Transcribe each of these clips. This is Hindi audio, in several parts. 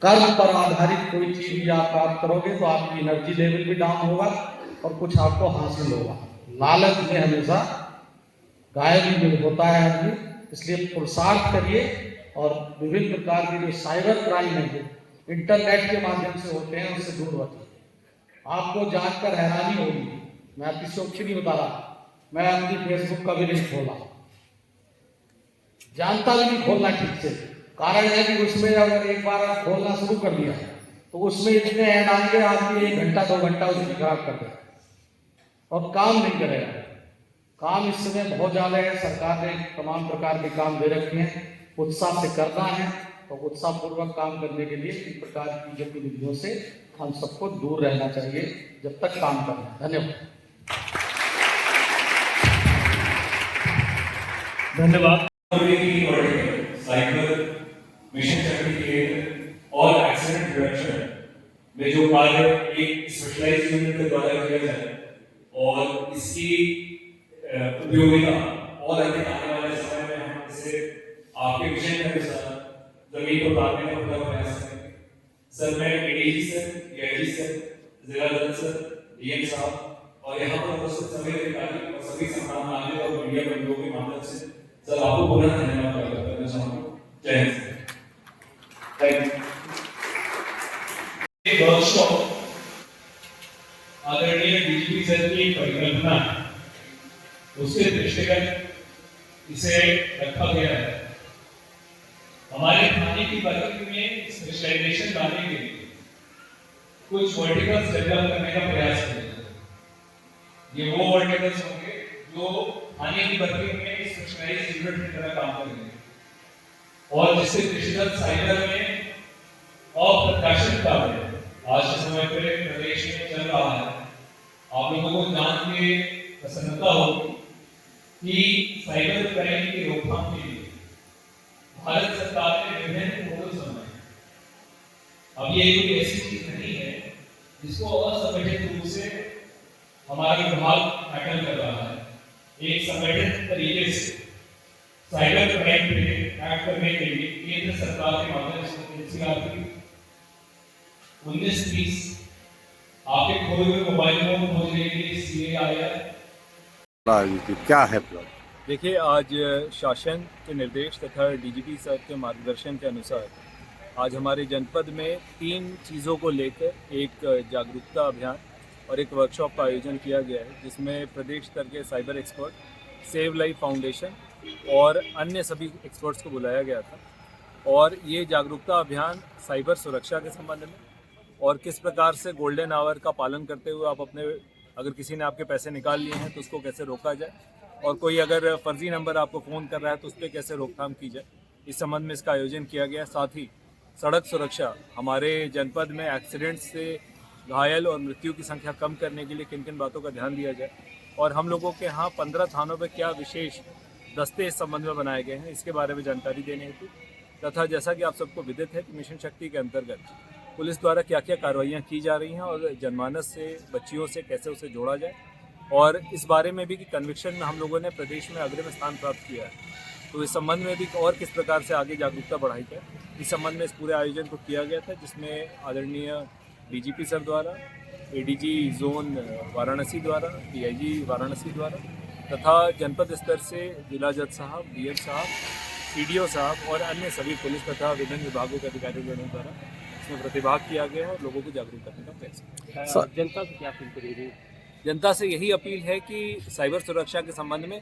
कर्म पर आधारित कोई चीज भी आप प्राप्त करोगे तो आपकी एनर्जी लेवल भी डाउन होगा और कुछ आपको हासिल होगा। लालच में हमेशा गायब भी होता है आदमी, इसलिए पुरुषार्थ करिए और विभिन्न प्रकार के जो साइबर क्राइम है जो इंटरनेट के माध्यम से होते हैं उससे दूर रहिए। आपको जानकर हैरानी होगी, मैं आपकी शौक नहीं बता रहा, मैं अपनी फेसबुक का भी नहीं खोला, जानता भी नहीं खोलना ठीक से। कारण है कि उसमें अगर एक बार आप खोलना शुरू कर दिया तो उसमें इतने ऐड आएंगे, आदमी 1 घंटा 2 घंटा उसमें खराब कर देगा और काम नहीं करेगा। काम इस समय बहुत ज्यादा है, सरकार ने तमाम प्रकार के काम दे रखे हैं, उत्साह से करना है तो उत्साह पूर्वक काम करने के लिए इन प्रकार की गतिविधियों से हम सबको दूर रहना चाहिए जब तक काम करना है। धन्यवाद। धन्यवाद। साइबर मिशन शक्ति के और एक्सीडेंट प्रिवेंशन में जो कार्य एक स्पेशलाइज्ड यूनिट के द्वारा किया जाए और इसकी उपयोगिता और अधिक आने वाले समय में हम इसे आपके विषय के अनुसार जमीन पर उतारने का पूरा प्रयास करेंगे। सर मैं एडीजी सर, डीआईजी सर, जिला जज सर, डीएम साहब और यहाँ पर उपस्थित सभी अधिकारी और सभी संस्थान और मीडिया बंधुओं के माध्यम से सर आपको पुनः धन्यवाद करना चाहूँगा। जय हिंद। Thank you. वर्कशॉप आदरणीय डीजीपी सर की परिकल्पना है, उसके दृष्टिगत इसे रखा गया है। हमारे थाने की वर्किंग में स्पेशलाइजेशन लाने के लिए कुछ वर्टिकल्स डेवलप करने का प्रयास किया। ये वो वर्टिकल्स होंगे जो थाने की वर्किंग में स्पेशलाइज्ड यूनिट की तरह काम करेंगे और जिसके दृष्टिगत साइबर में अप्रत्याशित कार्य आज के समय पे प्रदेश में चल रहा है। आप लोगों को जान के प्रसन्नता होगी कि साइबर क्राइम की रोकथाम के लिए भारत सरकार ने विभिन्न मॉडल्स बनाए। अब ये कोई ऐसी चीज नहीं है जिसको असंगठित रूप से हमारा विभाग टैकल कर रहा है। एक संगठित तरीके से साइबर क्राइम पे एक्ट करने के लिए केंद्र सरकार के माध्यम से एनसीआर की 1930 आपके खोए हुए मोबाइल को खोजने के लिए सीएआईआर क्या है प्लान? देखिए, आज शासन के निर्देश तथा डीजीपी सर के मार्गदर्शन के अनुसार आज हमारे जनपद में 3 चीज़ों को लेकर एक जागरूकता अभियान और एक वर्कशॉप का आयोजन किया गया है, जिसमें प्रदेश स्तर के cyber expert, save life foundation और अन्य सभी एक्सपर्ट्स को बुलाया गया था। और ये जागरूकता अभियान साइबर सुरक्षा के संबंध में और किस प्रकार से गोल्डन आवर का पालन करते हुए आप अपने, अगर किसी ने आपके पैसे निकाल लिए हैं तो उसको कैसे रोका जाए, और कोई अगर फर्जी नंबर आपको फ़ोन कर रहा है तो उस पर कैसे रोकथाम की जाए, इस संबंध में इसका आयोजन किया गया। साथ ही सड़क सुरक्षा, हमारे जनपद में एक्सीडेंट से घायल और मृत्यु की संख्या कम करने के लिए किन किन बातों का ध्यान दिया जाए और हम लोगों के यहाँ 15 थानों पर क्या विशेष दस्ते इस संबंध में बनाए गए हैं, इसके बारे में जानकारी देने हेतु तथा जैसा कि आप सबको विदित है कि मिशन शक्ति के अंतर्गत पुलिस द्वारा क्या क्या कार्रवाइयाँ की जा रही हैं और जनमानस से, बच्चियों से कैसे उसे जोड़ा जाए, और इस बारे में भी कि कन्विक्शन में हम लोगों ने प्रदेश में अग्रिम स्थान प्राप्त किया है, तो इस संबंध में भी और किस प्रकार से आगे जागरूकता बढ़ाई जाए, इस संबंध में इस पूरे आयोजन को किया गया था, जिसमें आदरणीय डीजीपी सर द्वारा, एडीजी जोन वाराणसी द्वारा, डीआईजी वाराणसी द्वारा तथा जनपद स्तर से जिला जज साहब, डीएम साहब, सीडीओ साहब और अन्य सभी पुलिस तथा विभिन्न विभागों के अधिकारियों द्वारा इसमें प्रतिभाग किया गया और लोगों को जागरूक करने का प्रयास किया। जनता से क्या अपील करेंगे? जनता से यही अपील है कि साइबर सुरक्षा के संबंध में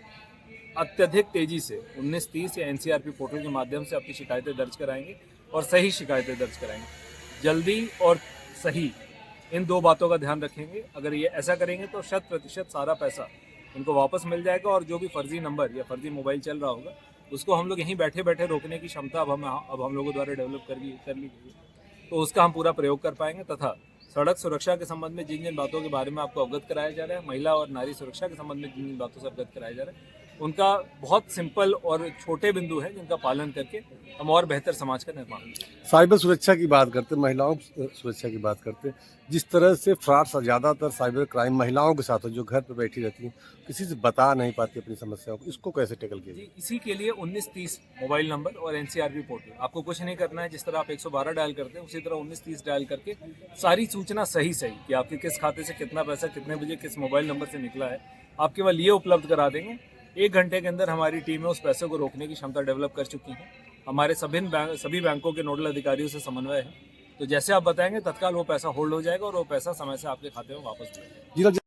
अत्यधिक तेजी से 1930 या एनसीआरपी पोर्टल के माध्यम से अपनी शिकायतें दर्ज कराएंगे और सही शिकायतें दर्ज कराएंगे। जल्दी और सही, इन 2 बातों का ध्यान रखेंगे। अगर ये ऐसा करेंगे तो 100% सारा पैसा इनको वापस मिल जाएगा और जो भी फर्जी नंबर या फर्जी मोबाइल चल रहा होगा उसको हम लोग यहीं बैठे बैठे रोकने की क्षमता अब हम लोगों द्वारा डेवलप कर ली गई, तो उसका हम पूरा प्रयोग कर पाएंगे। तथा सड़क सुरक्षा के संबंध में जिन जिन बातों के बारे में आपको अवगत कराया जा रहा है, महिला और नारी सुरक्षा के संबंध में जिन जिन बातों से अवगत कराया जा रहा है, उनका बहुत सिंपल और छोटे बिंदु है जिनका पालन करके हम और बेहतर समाज का निर्माण करें। साइबर सुरक्षा की बात करते हैं, महिलाओं की सुरक्षा की बात करते हैं, जिस तरह से फ्रॉड ज़्यादातर साइबर क्राइम महिलाओं के साथ हो, जो घर पर बैठी रहती हैं, किसी से बता नहीं पाती अपनी समस्याओं को, इसको कैसे टैकल किया जाए? जी, इसी के लिए 1930 मोबाइल नंबर और एनसीआरबी पोर्टल, आपको कुछ नहीं करना है। जिस तरह आप 112 डायल करते हैं उसी तरह 1930 डायल करके सारी सूचना सही कि आपके किस खाते से कितना पैसा कितने बजे किस मोबाइल नंबर से निकला है, आप केवल ये उपलब्ध करा देंगे। 1 घंटे के अंदर हमारी टीमें उस पैसे को रोकने की क्षमता डेवलप कर चुकी हैं। हमारे सभी बैंकों के नोडल अधिकारियों से समन्वय है, तो जैसे आप बताएंगे तत्काल वो पैसा होल्ड हो जाएगा और वो पैसा समय से आपके खाते में वापस मिलेगा। जी